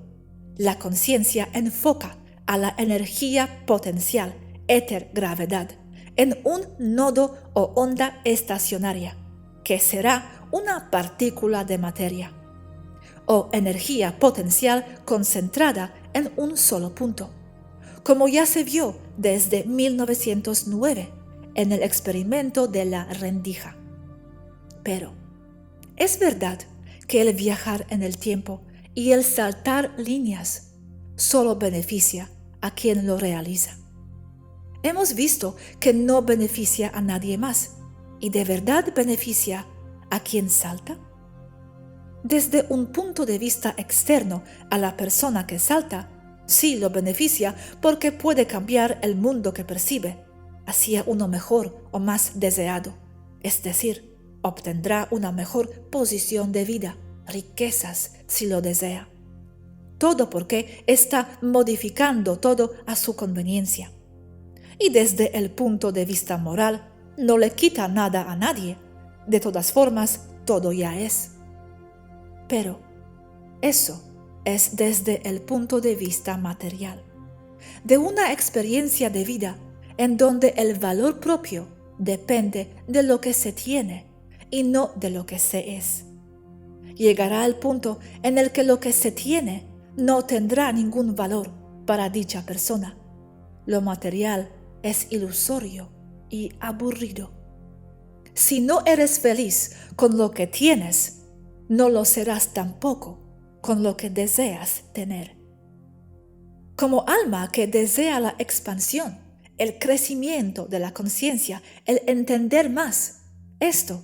la conciencia enfoca a la energía potencial, éter-gravedad, en un nodo o onda estacionaria, que será una partícula de materia, o energía potencial concentrada en un solo punto, como ya se vio desde 1909 en el experimento de la rendija. Pero, ¿es verdad que el viajar en el tiempo y el saltar líneas solo beneficia a quien lo realiza? Hemos visto que no beneficia a nadie más, y de verdad beneficia a quien salta. Desde un punto de vista externo a la persona que salta, sí lo beneficia porque puede cambiar el mundo que percibe hacia uno mejor o más deseado, es decir, obtendrá una mejor posición de vida, riquezas si lo desea. Todo porque está modificando todo a su conveniencia. Y desde el punto de vista moral, no le quita nada a nadie. De todas formas, todo ya es. Pero eso es desde el punto de vista material, de una experiencia de vida en donde el valor propio depende de lo que se tiene y no de lo que se es. Llegará el punto en el que lo que se tiene no tendrá ningún valor para dicha persona. Lo material es ilusorio y aburrido. Si no eres feliz con lo que tienes, no lo serás tampoco con lo que deseas tener. Como alma que desea la expansión, el crecimiento de la conciencia, el entender más, esto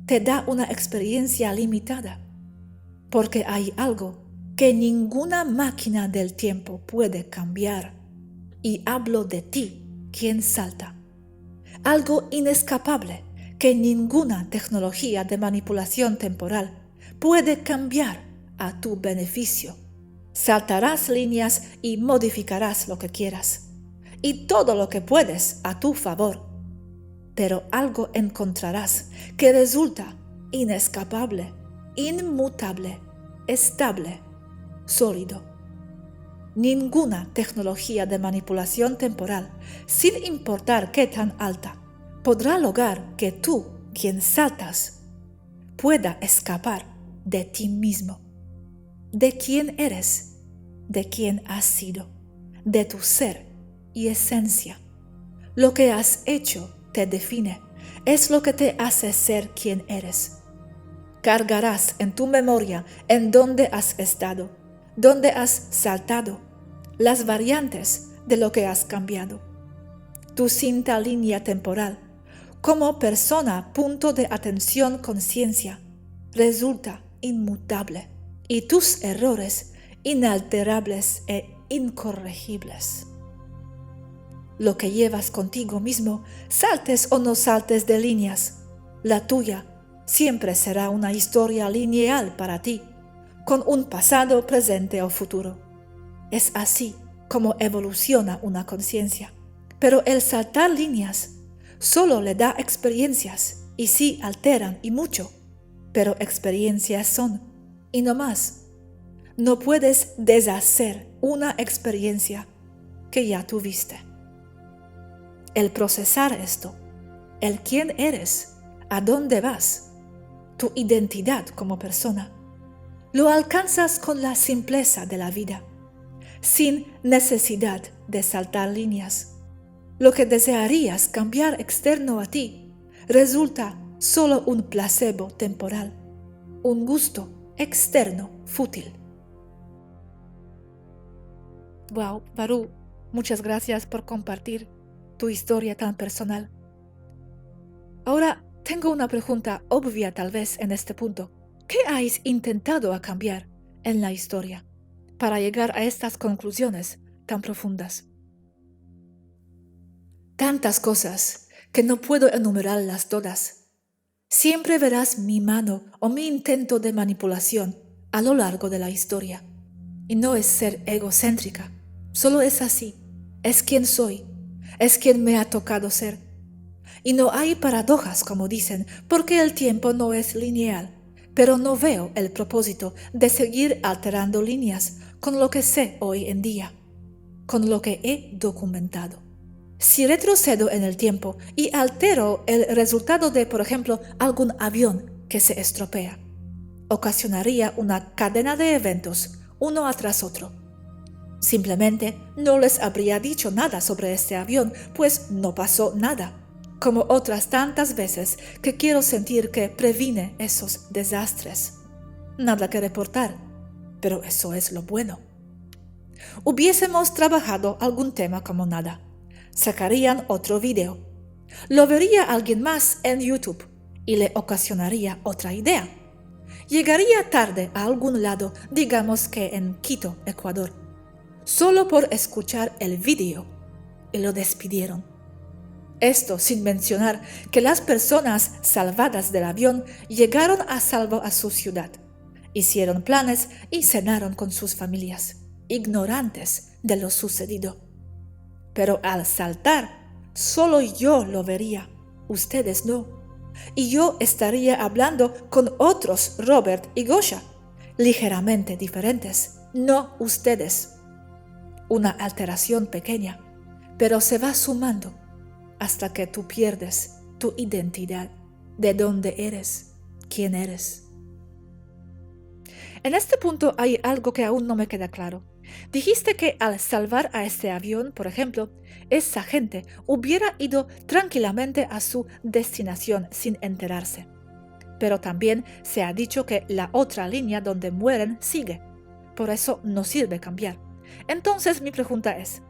te da una experiencia limitada, porque hay algo que ninguna máquina del tiempo puede cambiar, y hablo de ti, quien salta. Algo inescapable que ninguna tecnología de manipulación temporal puede cambiar a tu beneficio. Saltarás líneas y modificarás lo que quieras, y todo lo que puedes a tu favor. Pero algo encontrarás que resulta inescapable, inmutable, estable, sólido. Ninguna tecnología de manipulación temporal, sin importar qué tan alta, podrá lograr que tú, quien saltas, pueda escapar de ti mismo, de quién eres, de quién has sido, de tu ser y esencia. Lo que has hecho te define, es lo que te hace ser quien eres. Cargarás en tu memoria en dónde has estado, dónde has saltado, las variantes de lo que has cambiado. Tu cinta línea temporal, como persona punto de atención conciencia, resulta inmutable, y tus errores inalterables e incorregibles. Lo que llevas contigo mismo, saltes o no saltes de líneas, la tuya siempre será una historia lineal para ti, con un pasado, presente o futuro. Es así como evoluciona una conciencia. Pero el saltar líneas solo le da experiencias, y sí alteran y mucho, pero experiencias son, y no más. No puedes deshacer una experiencia que ya tuviste. El procesar esto, el quién eres, a dónde vas, tu identidad como persona, lo alcanzas con la simpleza de la vida, sin necesidad de saltar líneas. Lo que desearías cambiar externo a ti resulta solo un placebo temporal, un gusto externo fútil. Wow, Baru, muchas gracias por compartir tu historia tan personal. Ahora tengo una pregunta obvia tal vez en este punto. ¿Qué has intentado a cambiar en la historia para llegar a estas conclusiones tan profundas? Tantas cosas que no puedo enumerarlas todas. Siempre verás mi mano o mi intento de manipulación a lo largo de la historia. Y no es ser egocéntrica, solo es así, es quien soy, es quien me ha tocado ser. Y no hay paradojas, como dicen, porque el tiempo no es lineal. Pero no veo el propósito de seguir alterando líneas con lo que sé hoy en día, con lo que he documentado. Si retrocedo en el tiempo y altero el resultado de, por ejemplo, algún avión que se estropea, ocasionaría una cadena de eventos, uno tras otro. Simplemente no les habría dicho nada sobre este avión, pues no pasó nada, como otras tantas veces que quiero sentir que previne esos desastres. Nada que reportar, pero eso es lo bueno. Hubiésemos trabajado algún tema como nada. Sacarían otro video. Lo vería alguien más en YouTube y le ocasionaría otra idea. Llegaría tarde a algún lado, digamos que en Quito, Ecuador, solo por escuchar el video, y lo despidieron. Esto sin mencionar que las personas salvadas del avión llegaron a salvo a su ciudad, hicieron planes y cenaron con sus familias, ignorantes de lo sucedido. Pero al saltar, solo yo lo vería, ustedes no. Y yo estaría hablando con otros Robert y Gosha, ligeramente diferentes, no ustedes. Una alteración pequeña, pero se va sumando hasta que tú pierdes tu identidad, de dónde eres, quién eres. En este punto hay algo que aún no me queda claro. Dijiste que al salvar a este avión, por ejemplo, esa gente hubiera ido tranquilamente a su destinación sin enterarse. Pero también se ha dicho que la otra línea donde mueren sigue. Por eso no sirve cambiar. Entonces mi pregunta es,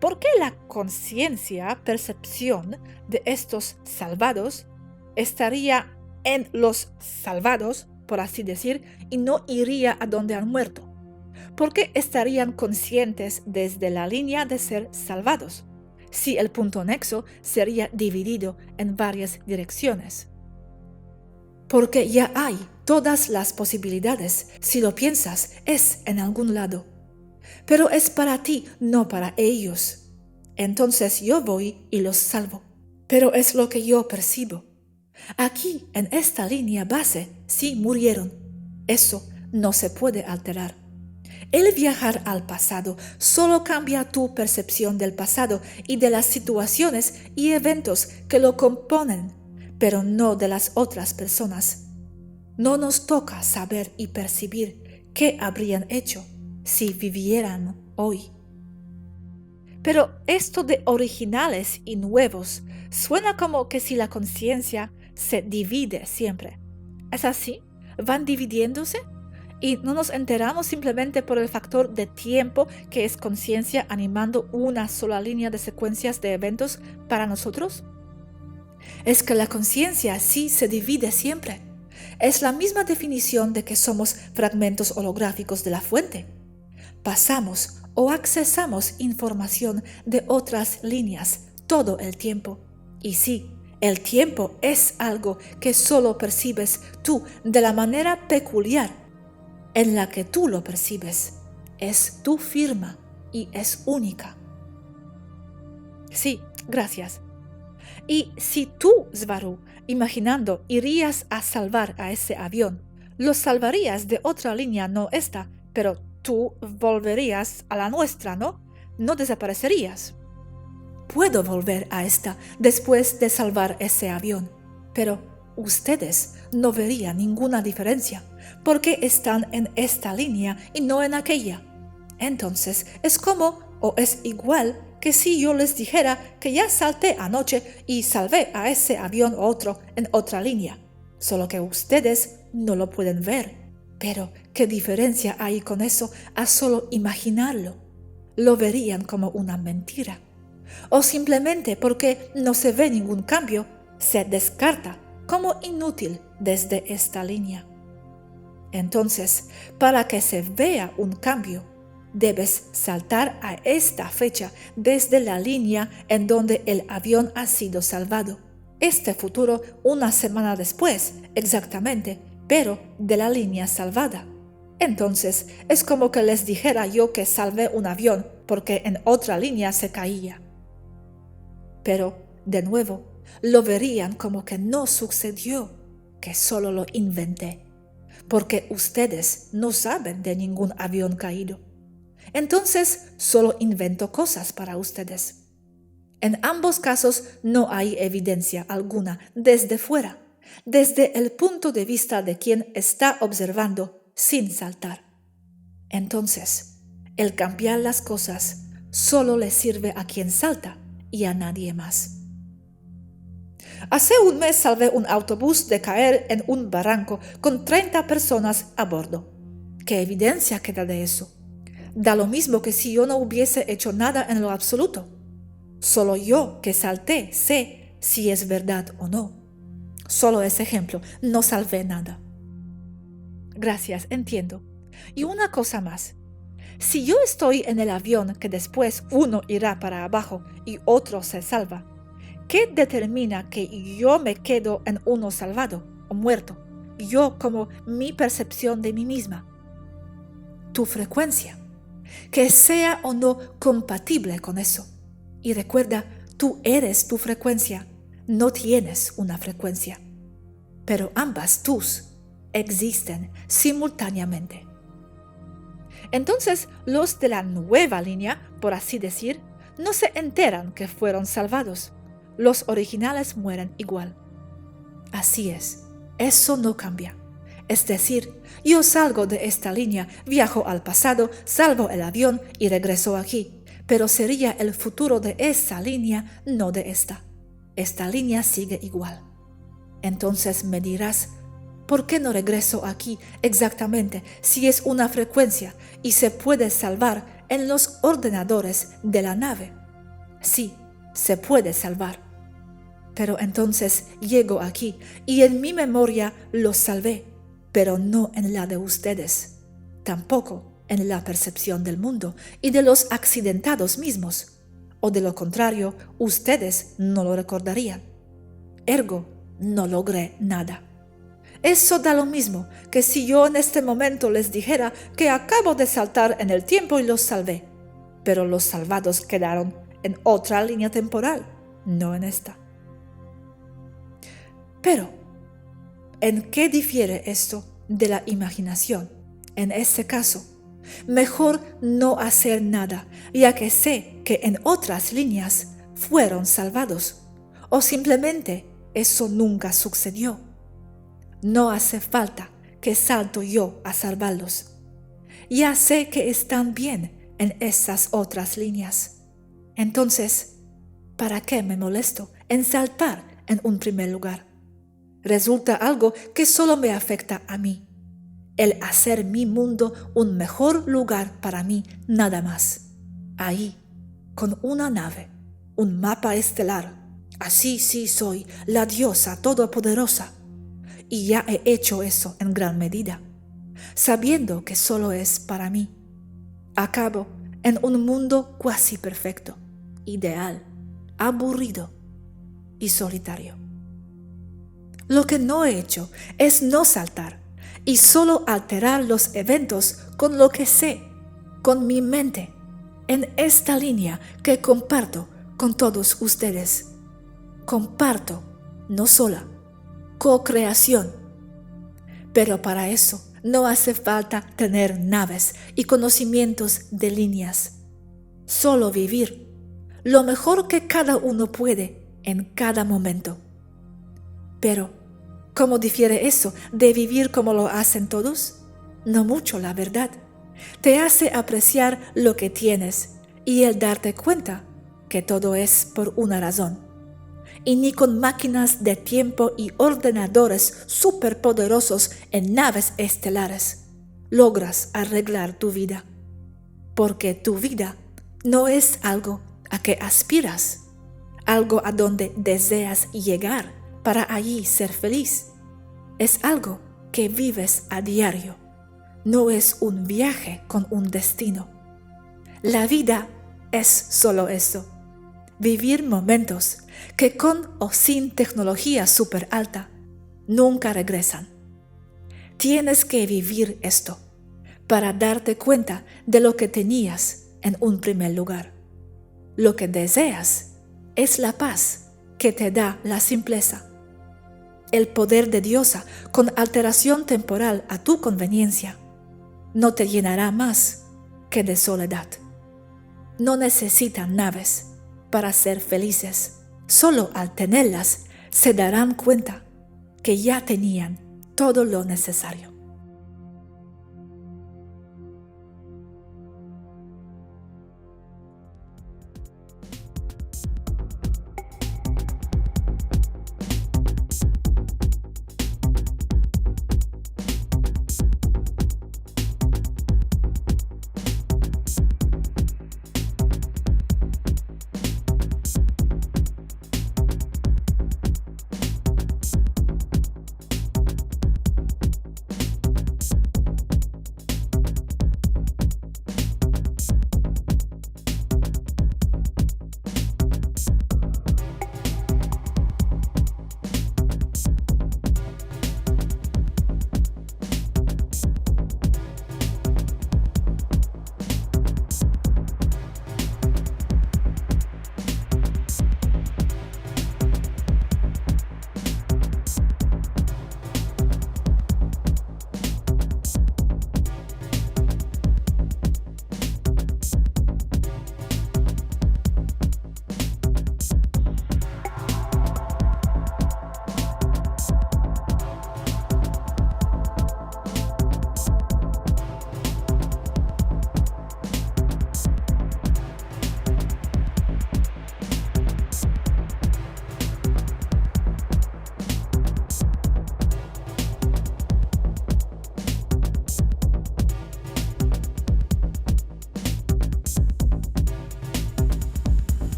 ¿por qué la conciencia, percepción de estos salvados estaría en los salvados, por así decir, y no iría a donde han muerto? ¿Por qué estarían conscientes desde la línea de ser salvados, si el punto nexo sería dividido en varias direcciones? Porque ya hay todas las posibilidades, si lo piensas, es en algún lado. Pero es para ti, no para ellos. Entonces yo voy y los salvo. Pero es lo que yo percibo. Aquí, en esta línea base, sí murieron. Eso no se puede alterar. El viajar al pasado solo cambia tu percepción del pasado y de las situaciones y eventos que lo componen, pero no de las otras personas. No nos toca saber y percibir qué habrían hecho si vivieran hoy. Pero esto de originales y nuevos suena como que si la conciencia se divide siempre. ¿Es así? ¿Van dividiéndose? ¿Y no nos enteramos simplemente por el factor de tiempo que es conciencia animando una sola línea de secuencias de eventos para nosotros? Es que la conciencia sí se divide siempre. Es la misma definición de que somos fragmentos holográficos de la fuente. Pasamos o accesamos información de otras líneas todo el tiempo. Y sí, el tiempo es algo que solo percibes tú de la manera peculiar en la que tú lo percibes. Es tu firma y es única. Sí, gracias. Y si tú, Svaru, imaginando, irías a salvar a ese avión, lo salvarías de otra línea, no esta, pero tú volverías a la nuestra, ¿no? No desaparecerías. Puedo volver a esta después de salvar ese avión, pero ustedes no verían ninguna diferencia, porque están en esta línea y no en aquella. Entonces es como o es igual que si yo les dijera que ya salté anoche y salvé a ese avión otro en otra línea, solo que ustedes no lo pueden ver. Pero, ¿qué diferencia hay con eso a solo imaginarlo? Lo verían como una mentira. O simplemente porque no se ve ningún cambio, se descarta como inútil desde esta línea. Entonces, para que se vea un cambio, debes saltar a esta fecha desde la línea en donde el avión ha sido salvado. Este futuro una semana después, exactamente, pero de la línea salvada. Entonces, es como que les dijera yo que salvé un avión porque en otra línea se caía. Pero, de nuevo, lo verían como que no sucedió, que solo lo inventé, porque ustedes no saben de ningún avión caído. Entonces solo invento cosas para ustedes. En ambos casos no hay evidencia alguna desde fuera, desde el punto de vista de quien está observando sin saltar. Entonces, el cambiar las cosas solo le sirve a quien salta y a nadie más. Hace un mes salvé un autobús de caer en un barranco con 30 personas a bordo. ¿Qué evidencia queda de eso? Da lo mismo que si yo no hubiese hecho nada en lo absoluto. Solo yo que salté sé si es verdad o no. Solo ese ejemplo, no salvé nada. Gracias, entiendo. Y una cosa más. Si yo estoy en el avión que después uno irá para abajo y otro se salva, ¿qué determina que yo me quedo en uno salvado o muerto? Yo como mi percepción de mí misma. Tu frecuencia. Que sea o no compatible con eso. Y recuerda, tú eres tu frecuencia, no tienes una frecuencia. Pero ambas tus existen simultáneamente. Entonces, los de la nueva línea, por así decir, no se enteran que fueron salvados. Los originales mueren igual. Así es, eso no cambia. Es decir, yo salgo de esta línea, viajo al pasado, salvo el avión y regreso aquí. Pero sería el futuro de esa línea, no de esta. Esta línea sigue igual. Entonces me dirás, ¿por qué no regreso aquí exactamente si es una frecuencia y se puede salvar en los ordenadores de la nave? Sí, se puede salvar. Pero entonces llego aquí y en mi memoria los salvé, pero no en la de ustedes. Tampoco en la percepción del mundo y de los accidentados mismos. O de lo contrario, ustedes no lo recordarían. Ergo, no logré nada. Eso da lo mismo que si yo en este momento les dijera que acabo de saltar en el tiempo y los salvé, pero los salvados quedaron en otra línea temporal, no en esta. Pero, ¿en qué difiere esto de la imaginación? En este caso, mejor no hacer nada, ya que sé que en otras líneas fueron salvados, o simplemente eso nunca sucedió. No hace falta que salto yo a salvarlos. Ya sé que están bien en esas otras líneas. Entonces, ¿para qué me molesto en saltar en un primer lugar? Resulta algo que solo me afecta a mí. El hacer mi mundo un mejor lugar para mí nada más. Ahí, con una nave, un mapa estelar. Así sí soy la diosa todopoderosa. Y ya he hecho eso en gran medida, sabiendo que solo es para mí. Acabo en un mundo cuasi perfecto, ideal, aburrido y solitario. Lo que no he hecho es no saltar y solo alterar los eventos con lo que sé, con mi mente, en esta línea que comparto con todos ustedes. Comparto, no sola, co-creación. Pero para eso no hace falta tener naves y conocimientos de líneas. Solo vivir lo mejor que cada uno puede en cada momento. Pero, ¿cómo difiere eso de vivir como lo hacen todos? No mucho, la verdad. Te hace apreciar lo que tienes y el darte cuenta que todo es por una razón. Y ni con máquinas de tiempo y ordenadores superpoderosos en naves estelares logras arreglar tu vida. Porque tu vida no es algo a que aspiras, algo a donde deseas llegar para allí ser feliz. Es algo que vives a diario. No es un viaje con un destino. La vida es solo eso. Vivir momentos que con o sin tecnología súper alta nunca regresan. Tienes que vivir esto para darte cuenta de lo que tenías en un primer lugar. Lo que deseas es la paz que te da la simpleza. El poder de diosa con alteración temporal a tu conveniencia no te llenará más que de soledad. No necesitan naves para ser felices. Solo al tenerlas se darán cuenta que ya tenían todo lo necesario.